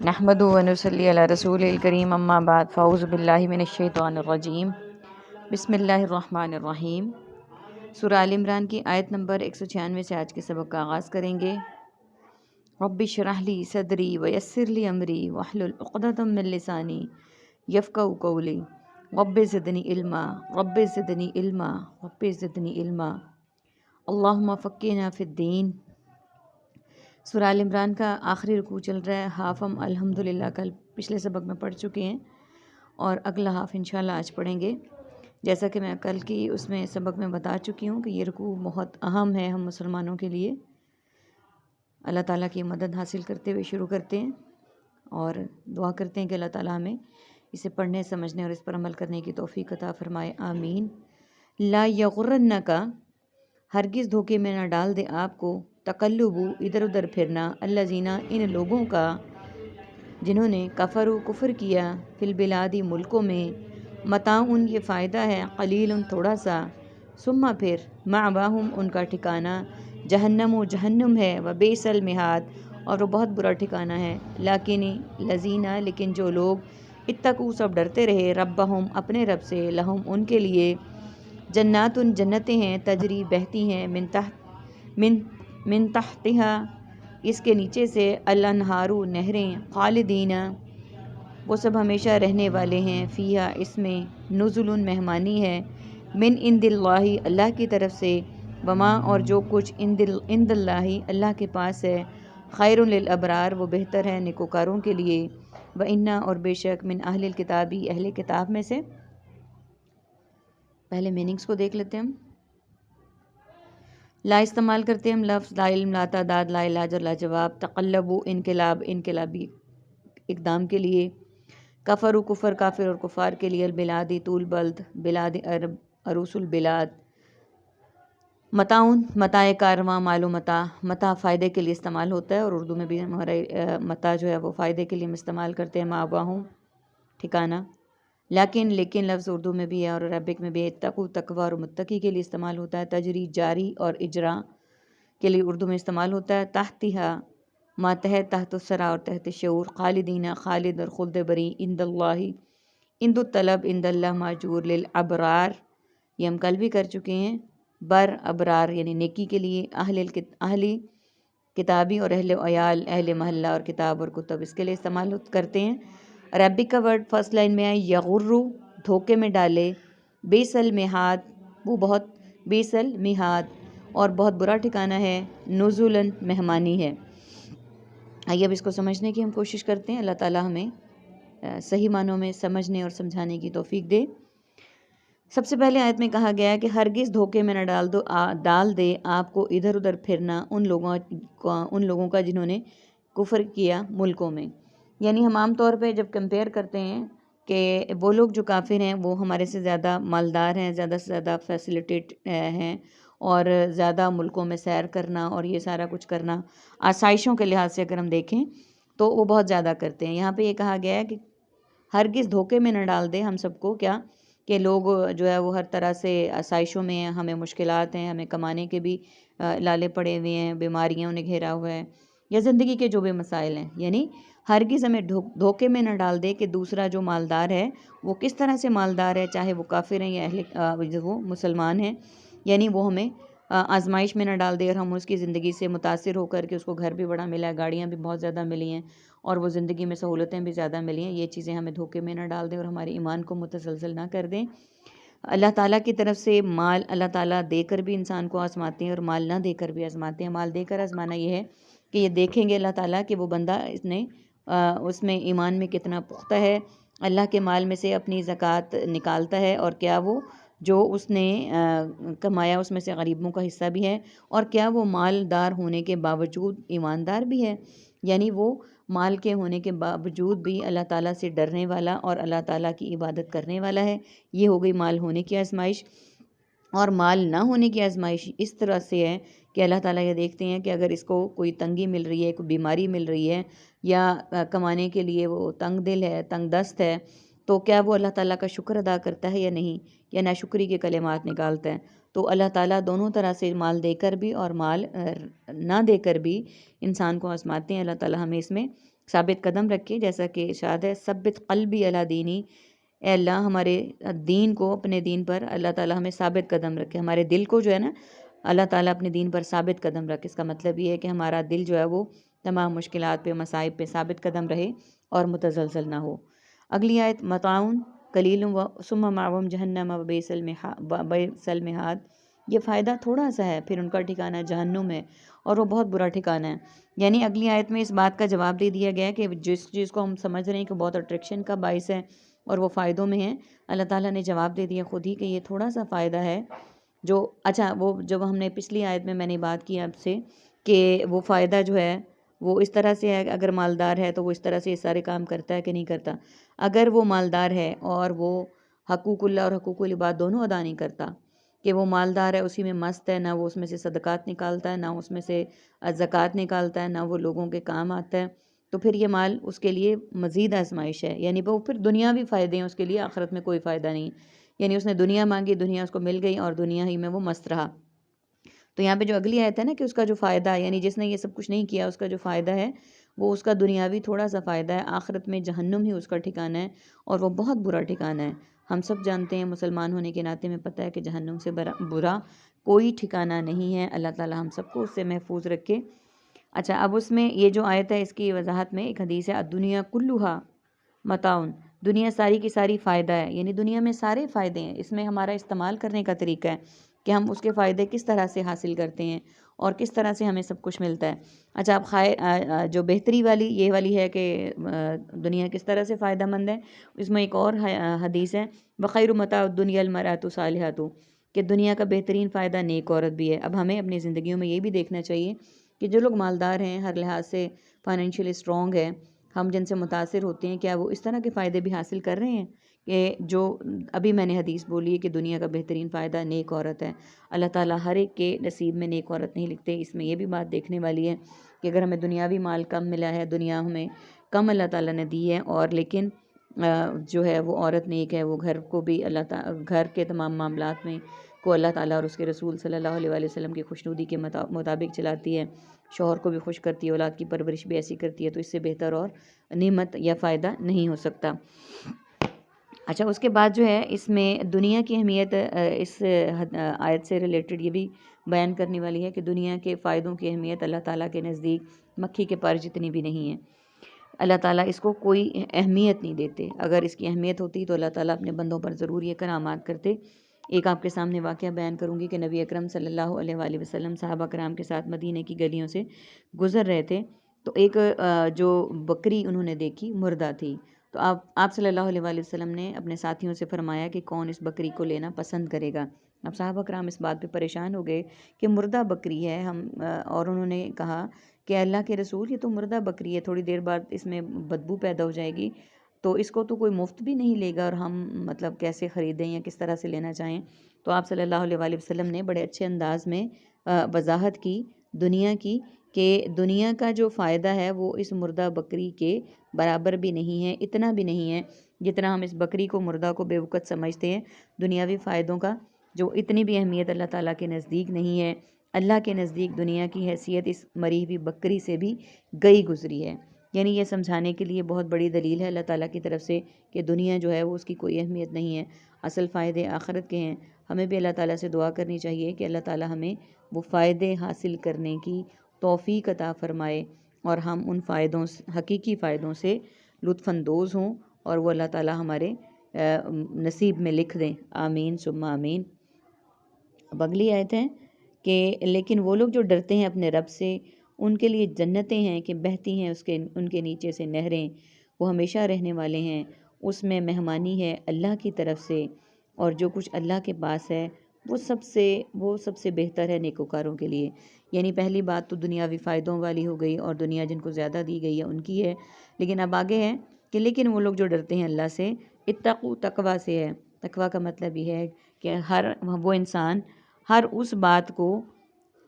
نحمدہ و نصلی علی رسول الکریم اما بعد فاعوذ باللہ من الشیطان الرجیم بسم اللہ الرحمن الرحیم۔ سورہ آل عمران کی آیت نمبر 196 سے آج کے سبق کا آغاز کریں گے۔ رب اشرح لی صدری ویسر لی امری واحلل عقدۃ من لسانی یفقہوا قولی رب زدنی علما رب زدنی علما رب زدنی علما اللہم فقہنا فی الدین۔ سورہ آل عمران کا آخری رکوع چل رہا ہے۔ ہاف ہم الحمدللہ کل پچھلے سبق میں پڑھ چکے ہیں اور اگلا ہاف انشاءاللہ آج پڑھیں گے۔ جیسا کہ میں کل کی اس میں سبق میں بتا چکی ہوں کہ یہ رکوع بہت اہم ہے ہم مسلمانوں کے لیے۔ اللہ تعالیٰ کی مدد حاصل کرتے ہوئے شروع کرتے ہیں اور دعا کرتے ہیں کہ اللہ تعالیٰ ہمیں اسے پڑھنے، سمجھنے اور اس پر عمل کرنے کی توفیق عطا فرمائے، آمین۔ لا یغرنک، ہرگز دھوکے میں نہ ڈال دے آپ کو، تقلب، ادھر ادھر پھرنا، الذین، ان لوگوں کا جنہوں نے کفروا، کفر کیا، فی البلاد، ملکوں میں، متاع، یہ فائدہ ہے، قلیل، تھوڑا سا، ثم پھر، مأواہم، ان کا ٹھکانہ، جہنم، جہنم ہے، وبئس المہاد، اور وہ بہت برا ٹھکانہ ہے، لیکن جو لوگ اتقوا، سب ڈرتے رہے، ربہم، اپنے رب سے، لہم، ان کے لیے، جنات، جنتیں ہیں، تجری، بہتی ہیں، من تحتہا، اس کے نیچے سے، الانہار، نہریں، خالدین، وہ سب ہمیشہ رہنے والے ہیں، فیہا، اس میں، نزل، مہمانی ہے، من عند اللہ، اللہ کی طرف سے، وما، اور جو کچھ، عند اللہ، اللہ کے پاس ہے، خیر للابرار، وہ بہتر ہے نیکوکاروں کے لیے، وإنا، اور بے شک، من اہل الکتابی، اہل کتاب میں سے۔ پہلے میننگز کو دیکھ لیتے ہیں ہم۔ لا استعمال کرتے ہیں ہم لفظ لا علم، لا تعداد، لا علاج اور لا جواب۔ تقلب، انقلاب، انقلابی اقدام کے لیے۔ کفر، کفر، کافر اور کفار کے لیے۔ البلادی، طول بلد، بلاد عرب، عروس البلاد۔ متاع، متاع کارواں، مال و متاع، متاع فائدے کے لیے استعمال ہوتا ہے اور اردو میں بھی ہمارے متاع جو ہے وہ فائدے کے لیے ہم استعمال کرتے ہیں، مأواہم، ٹھکانہ۔ لیکن لفظ اردو میں بھی ہے اور عربک میں بھی ہے، اتقوا، تقوی اور متقی کے لیے استعمال ہوتا ہے، تجری، جاری اور اجرا کے لیے اردو میں استعمال ہوتا ہے، تحتہا، ماتحت، تحت الثری اور تحت شعور، خالدین، خالد اور خلد بری، عند اللہ، عند الطلب، عند اللہ ماجور، للابرار، یہ ہم کل بھی کر چکے ہیں، بر، ابرار یعنی نیکی کے لیے، اہلی کتابی اور اہل عیال، اہل محلہ اور کتاب اور کتب اس کے لیے استعمال کرتے ہیں۔ عربک کا ورڈ فرسٹ لائن میں ہے، یغرو، دھوکے میں ڈالے، بئس المہاد، وہ بہت، بئس المہاد، اور بہت برا ٹھکانہ ہے، نزلاً، مہمانی ہے۔ آئیے اب اس کو سمجھنے کی ہم کوشش کرتے ہیں، اللہ تعالیٰ ہمیں صحیح معنوں میں سمجھنے اور سمجھانے کی توفیق دے۔ سب سے پہلے آیت میں کہا گیا ہے کہ ہرگز دھوکے میں نہ ڈال دے آپ کو ادھر ادھر پھرنا ان لوگوں کا جنہوں نے کفر کیا ملکوں میں۔ یعنی ہم عام طور پہ جب کمپیئر کرتے ہیں کہ وہ لوگ جو کافر ہیں وہ ہمارے سے زیادہ مالدار ہیں، زیادہ سے زیادہ فیسیلیٹیٹ ہیں اور زیادہ ملکوں میں سیر کرنا اور یہ سارا کچھ کرنا، آسائشوں کے لحاظ سے اگر ہم دیکھیں تو وہ بہت زیادہ کرتے ہیں۔ یہاں پہ یہ کہا گیا ہے کہ ہرگز دھوکے میں نہ ڈال دے ہم سب کو، کیا کہ لوگ جو ہے وہ ہر طرح سے آسائشوں میں ہیں، ہمیں مشکلات ہیں، ہمیں کمانے کے بھی لالے پڑے ہوئے ہیں، بیماریاں انہیں گھیرا ہوا ہے، یا زندگی کے جو بھی مسائل ہیں، یعنی ہرگز ہمیں دھوکے میں نہ ڈال دے کہ دوسرا جو مالدار ہے وہ کس طرح سے مالدار ہے، چاہے وہ کافر ہیں یا وہ مسلمان ہیں، یعنی وہ ہمیں آزمائش میں نہ ڈال دے اور ہم اس کی زندگی سے متاثر ہو کر کے، اس کو گھر بھی بڑا ملا ہے، گاڑیاں بھی بہت زیادہ ملی ہیں اور وہ زندگی میں سہولتیں بھی زیادہ ملی ہیں، یہ چیزیں ہمیں دھوکے میں نہ ڈال دیں اور ہمارے ایمان کو متزلزل نہ کر دیں۔ اللہ تعالیٰ کی طرف سے مال اللہ تعالیٰ دے کر بھی انسان کو آزماتے ہیں اور مال نہ دے کر بھی آزماتے ہیں۔ مال دے کر آزمانا یہ ہے کہ یہ دیکھیں گے اللہ تعالیٰ کہ وہ بندہ اس میں ایمان میں کتنا پختہ ہے، اللہ کے مال میں سے اپنی زکوٰۃ نکالتا ہے، اور کیا وہ جو اس نے کمایا اس میں سے غریبوں کا حصہ بھی ہے، اور کیا وہ مالدار ہونے کے باوجود ایماندار بھی ہے، یعنی وہ مال کے ہونے کے باوجود بھی اللہ تعالیٰ سے ڈرنے والا اور اللہ تعالیٰ کی عبادت کرنے والا ہے۔ یہ ہو گئی مال ہونے کی آزمائش۔ اور مال نہ ہونے کی آزمائش اس طرح سے ہے کہ اللہ تعالیٰ یہ دیکھتے ہیں کہ اگر اس کو کوئی تنگی مل رہی ہے، کوئی بیماری مل رہی ہے، یا کمانے کے لیے وہ تنگ دل ہے، تنگ دست ہے، تو کیا وہ اللہ تعالیٰ کا شکر ادا کرتا ہے یا نہیں، یا ناشکری کے کلمات نکالتا ہے۔ تو اللہ تعالیٰ دونوں طرح سے مال دے کر بھی اور مال نہ دے کر بھی انسان کو آزماتے ہیں۔ اللہ تعالیٰ ہمیں اس میں ثابت قدم رکھے، جیسا کہ ارشاد ہے ثبت قلبی علی دینی، اے اللہ ہمارے دین کو، اپنے دین پر اللہ تعالیٰ ہمیں ثابت قدم رکھے، ہمارے دل کو جو ہے نا اللہ تعالیٰ اپنے دین پر ثابت قدم رکھے۔ اس کا مطلب یہ ہے کہ ہمارا دل جو ہے وہ تمام مشکلات پہ، مصائب پہ ثابت قدم رہے اور متزلزل نہ ہو۔ اگلی آیت متاعن قلیل و ثم مأواہم جہنم و بئس المہاد، یہ فائدہ تھوڑا سا ہے، پھر ان کا ٹھکانہ جہنم ہے اور وہ بہت برا ٹھکانہ ہے۔ یعنی اگلی آیت میں اس بات کا جواب دے دیا گیا ہے کہ جس چیز کو ہم سمجھ رہے ہیں کہ بہت اٹریکشن کا باعث ہے اور وہ فائدوں میں ہے، اللہ تعالیٰ نے جواب دے دیا خود ہی کہ یہ تھوڑا سا فائدہ ہے جو اچھا، وہ جب ہم نے پچھلی آیت میں نے بات کی آپ سے کہ وہ فائدہ جو ہے وہ اس طرح سے ہے، اگر مالدار ہے تو وہ اس طرح سے یہ سارے کام کرتا ہے کہ نہیں کرتا۔ اگر وہ مالدار ہے اور وہ حقوق اللہ اور حقوق العباد دونوں ادا نہیں کرتا، کہ وہ مالدار ہے اسی میں مست ہے، نہ وہ اس میں سے صدقات نکالتا ہے، نہ اس میں سے زکوٰۃ نکالتا ہے، نہ وہ لوگوں کے کام آتا ہے، تو پھر یہ مال اس کے لیے مزید آزمائش ہے، یعنی وہ پھر دنیاوی فائدے ہیں اس کے لیے، آخرت میں کوئی فائدہ نہیں۔ یعنی اس نے دنیا مانگی، دنیا اس کو مل گئی اور دنیا ہی میں وہ مست رہا۔ تو یہاں پہ جو اگلی آیت ہے نا کہ اس کا جو فائدہ ہے، یعنی جس نے یہ سب کچھ نہیں کیا، اس کا جو فائدہ ہے وہ اس کا دنیاوی تھوڑا سا فائدہ ہے، آخرت میں جہنم ہی اس کا ٹھکانہ ہے اور وہ بہت برا ٹھکانہ ہے۔ ہم سب جانتے ہیں، مسلمان ہونے کے ناطے میں پتہ ہے کہ جہنم سے برا کوئی ٹھکانہ نہیں ہے۔ اللہ تعالی ہم سب کو اس سے محفوظ رکھے۔ اچھا، اب اس میں یہ جو آیت ہے اس کی وضاحت میں ایک حدیث ہے الدنیا کلھا متاعن، دنیا ساری کی ساری فائدہ ہے، یعنی دنیا میں سارے فائدے ہیں، اس میں ہمارا استعمال کرنے کا طریقہ ہے کہ ہم اس کے فائدے کس طرح سے حاصل کرتے ہیں اور کس طرح سے ہمیں سب کچھ ملتا ہے۔ اچھا، اب جو بہتری والی یہ والی ہے کہ دنیا کس طرح سے فائدہ مند ہے، اس میں ایک اور حدیث ہے بخیر متاع الدنیا المرأۃ الصالحۃ، کہ دنیا کا بہترین فائدہ نیک عورت بھی ہے۔ اب ہمیں اپنی زندگیوں میں یہ بھی دیکھنا چاہیے کہ جو لوگ مالدار ہیں، ہر لحاظ سے فائنینشلی اسٹرانگ ہے، ہم جن سے متاثر ہوتے ہیں، کیا وہ اس طرح کے فائدے بھی حاصل کر رہے ہیں کہ جو ابھی میں نے حدیث بولی ہے کہ دنیا کا بہترین فائدہ نیک عورت ہے۔ اللہ تعالیٰ ہر ایک کے نصیب میں نیک عورت نہیں لکھتے۔ اس میں یہ بھی بات دیکھنے والی ہے کہ اگر ہمیں دنیاوی مال کم ملا ہے، دنیا ہمیں کم اللہ تعالیٰ نے دی ہے، اور لیکن جو ہے وہ عورت نیک ہے، وہ گھر کو بھی اللہ تعالیٰ، گھر کے تمام معاملات میں کو اللہ تعالیٰ اور اس کے رسول صلی اللہ علیہ وآلہ وسلم کی خوشنودی کے مطابق چلاتی ہے، شوہر کو بھی خوش کرتی ہے، اولاد کی پرورش بھی ایسی کرتی ہے، تو اس سے بہتر اور نعمت یا فائدہ نہیں ہو سکتا۔ اچھا، اس کے بعد جو ہے اس میں دنیا کی اہمیت اس آیت سے ریلیٹڈ یہ بھی بیان کرنے والی ہے کہ دنیا کے فائدوں کی اہمیت اللہ تعالیٰ کے نزدیک مکھی کے پر جتنی بھی نہیں ہے۔ اللہ تعالیٰ اس کو کوئی اہمیت نہیں دیتے، اگر اس کی اہمیت ہوتی تو اللہ تعالیٰ اپنے بندوں پر ضرور یہ کرامات کرتے۔ ایک آپ کے سامنے واقعہ بیان کروں گی کہ نبی اکرم صلی اللہ علیہ وآلہ وسلم صحابہ کرام کے ساتھ مدینہ کی گلیوں سے گزر رہے تھے، تو ایک جو بکری انہوں نے دیکھی مردہ تھی، تو آپ صلی اللہ علیہ وآلہ وسلم نے اپنے ساتھیوں سے فرمایا کہ کون اس بکری کو لینا پسند کرے گا۔ اب صحابہ کرام اس بات پہ پریشان ہو گئے کہ مردہ بکری ہے، اور انہوں نے کہا کہ اللہ کے رسول یہ تو مردہ بکری ہے، تھوڑی دیر بعد اس میں بدبو پیدا ہو جائے گی، تو اس کو تو کوئی مفت بھی نہیں لے گا، اور ہم مطلب کیسے خریدیں یا کس طرح سے لینا چاہیں۔ تو آپ صلی اللہ علیہ وآلہ وسلم نے بڑے اچھے انداز میں وضاحت کی دنیا کی، کہ دنیا کا جو فائدہ ہے وہ اس مردہ بکری کے برابر بھی نہیں ہے، اتنا بھی نہیں ہے جتنا ہم اس بکری کو، مردہ کو بے وقت سمجھتے ہیں۔ دنیاوی فائدوں کا جو اتنی بھی اہمیت اللہ تعالیٰ کے نزدیک نہیں ہے، اللہ کے نزدیک دنیا کی حیثیت اس مری ہوئی بکری سے بھی گئی گزری ہے۔ یعنی یہ سمجھانے کے لیے بہت بڑی دلیل ہے اللہ تعالیٰ کی طرف سے کہ دنیا جو ہے وہ اس کی کوئی اہمیت نہیں ہے، اصل فائدے آخرت کے ہیں۔ ہمیں بھی اللہ تعالیٰ سے دعا کرنی چاہیے کہ اللہ تعالیٰ ہمیں وہ فائدے حاصل کرنے کی توفیق عطا فرمائے اور ہم ان فائدوں، حقیقی فائدوں سے لطف اندوز ہوں، اور وہ اللہ تعالیٰ ہمارے نصیب میں لکھ دیں۔ آمین ثم آمین۔ اب اگلی آیت ہے کہ لیکن وہ لوگ جو ڈرتے ہیں اپنے رب سے، ان کے لیے جنتیں ہیں کہ بہتی ہیں ان کے نیچے سے نہریں، وہ ہمیشہ رہنے والے ہیں، اس میں مہمانی ہے اللہ کی طرف سے، اور جو کچھ اللہ کے پاس ہے وہ سب سے بہتر ہے نیکوکاروں کے لیے۔ یعنی پہلی بات تو دنیاوی فائدوں والی ہو گئی، اور دنیا جن کو زیادہ دی گئی ہے ان کی ہے، لیکن اب آگے ہے کہ لیکن وہ لوگ جو ڈرتے ہیں اللہ سے، اتقوا، تقویٰ سے ہے۔ تقویٰ کا مطلب یہ ہے کہ وہ انسان ہر اس بات کو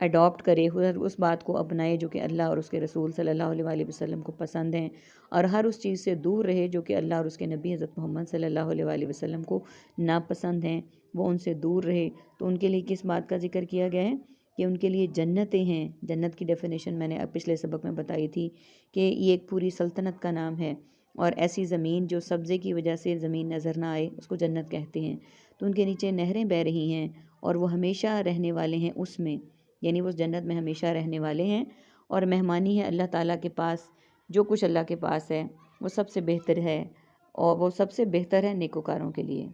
اڈاپٹ کرے، ہر اس بات کو اپنائے جو کہ اللہ اور اس کے رسول صلی اللہ علیہ وآلہ وسلم کو پسند ہیں، اور ہر اس چیز سے دور رہے جو کہ اللہ اور اس کے نبی حضرت محمد صلی اللہ علیہ وآلہ وسلم کو ناپسند ہیں، وہ ان سے دور رہے۔ تو ان کے لیے کس بات کا ذکر کیا گیا ہے کہ ان کے لیے جنتیں ہیں. جنت کی ڈیفینیشن میں نے پچھلے سبق میں بتائی تھی کہ یہ ایک پوری سلطنت کا نام ہے، اور ایسی زمین جو سبزے کی وجہ سے زمین نظر نہ آئے اس کو جنت کہتے ہیں. تو ان کے نیچے نہریں بہہ رہی ہیں اور وہ ہمیشہ رہنے والے ہیں اس میں، یعنی وہ جنت میں ہمیشہ رہنے والے ہیں. اور مہمانی ہے اللہ تعالیٰ کے پاس. جو کچھ اللہ کے پاس ہے وہ سب سے بہتر ہے، اور وہ سب سے بہتر ہے نیکوکاروں کے لیے.